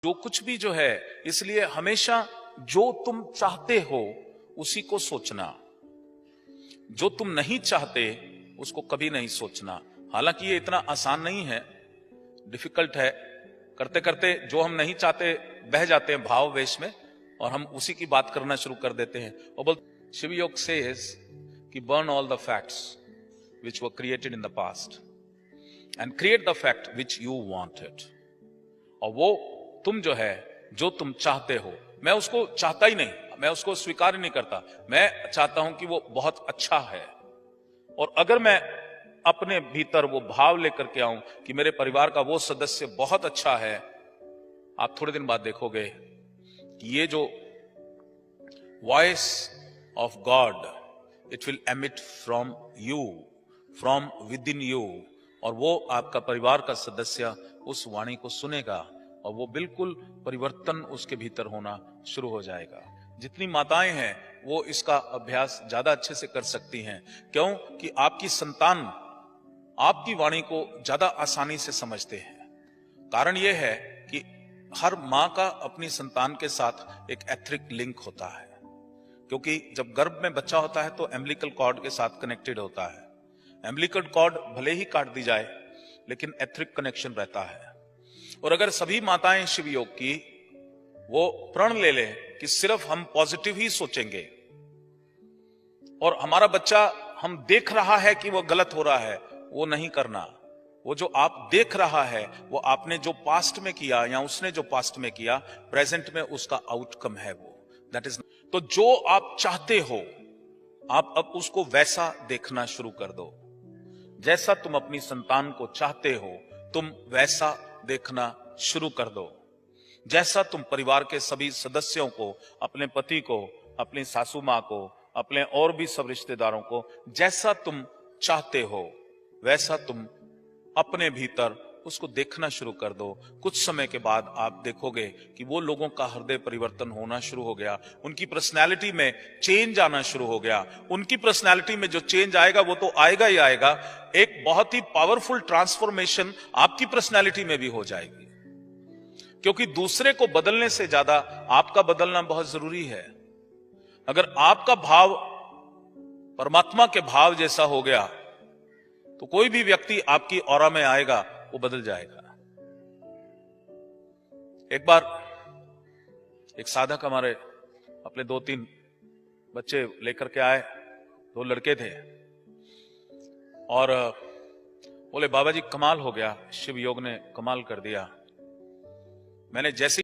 जो कुछ भी जो है, इसलिए हमेशा जो तुम चाहते हो उसी को सोचना, जो तुम नहीं चाहते उसको कभी नहीं सोचना। हालांकि ये इतना आसान नहीं है, डिफिकल्ट है। करते करते जो हम नहीं चाहते बह जाते हैं भाव वेश में और हम उसी की बात करना शुरू कर देते हैं। और बोल शिव योग सेज कि burn all the facts which were created in the past and create the fact which you wanted। और वो तुम जो है, जो तुम चाहते हो, मैं उसको चाहता ही नहीं, मैं उसको स्वीकार ही नहीं करता। मैं चाहता हूं कि वो बहुत अच्छा है, और अगर मैं अपने भीतर वो भाव लेकर के आऊं कि मेरे परिवार का वो सदस्य बहुत अच्छा है, आप थोड़े दिन बाद देखोगे कि ये जो voice of God it will emit from you, from with in you, और वो आपका परिवार का सदस्य उस वाणी को सुनेगा और वो बिल्कुल परिवर्तन उसके भीतर होना शुरू हो जाएगा। जितनी माताएं हैं वो इसका अभ्यास ज्यादा अच्छे से कर सकती हैं। क्यों? कि आपकी संतान आपकी वाणी को ज्यादा आसानी से समझते हैं। कारण यह है कि हर मां का अपनी संतान के साथ एक एथरिक लिंक होता है, क्योंकि जब गर्भ में बच्चा होता है तो एम्बिलिकल कॉर्ड के साथ कनेक्टेड होता है। एम्बिलिकल कॉर्ड भले ही काट दी जाए लेकिन एथरिक कनेक्शन रहता है। और अगर सभी माताएं शिव योग की वो प्रण ले लें कि सिर्फ हम पॉजिटिव ही सोचेंगे और हमारा बच्चा हम देख रहा है कि वो गलत हो रहा है, वो नहीं करना। वो जो आप देख रहा है वो आपने जो पास्ट में किया या उसने जो पास्ट में किया, प्रेजेंट में उसका आउटकम है वो, दैट इज। तो जो आप चाहते हो आप अब उसको वैसा देखना शुरू कर दो। जैसा तुम अपनी संतान को चाहते हो तुम वैसा देखना शुरू कर दो। जैसा तुम परिवार के सभी सदस्यों को, अपने पति को, अपनी सासू मां को, अपने और भी सब रिश्तेदारों को जैसा तुम चाहते हो वैसा तुम अपने भीतर उसको देखना शुरू कर दो। कुछ समय के बाद आप देखोगे कि वो लोगों का हृदय परिवर्तन होना शुरू हो गया, उनकी पर्सनैलिटी में चेंज आना शुरू हो गया। उनकी पर्सनैलिटी में जो चेंज आएगा वो तो आएगा ही आएगा, एक बहुत ही पावरफुल ट्रांसफॉर्मेशन आपकी पर्सनैलिटी में भी हो जाएगी। क्योंकि दूसरे को बदलने से ज्यादा आपका बदलना बहुत जरूरी है। अगर आपका भाव परमात्मा के भाव जैसा हो गया तो कोई भी व्यक्ति आपकी ऑरा में आएगा वो बदल जाएगा। एक बार एक साधक हमारे अपने 2-3 बच्चे लेकर के आए, 2 लड़के थे, और बोले बाबा जी कमाल हो गया, शिव योग ने कमाल कर दिया। मैंने जैसे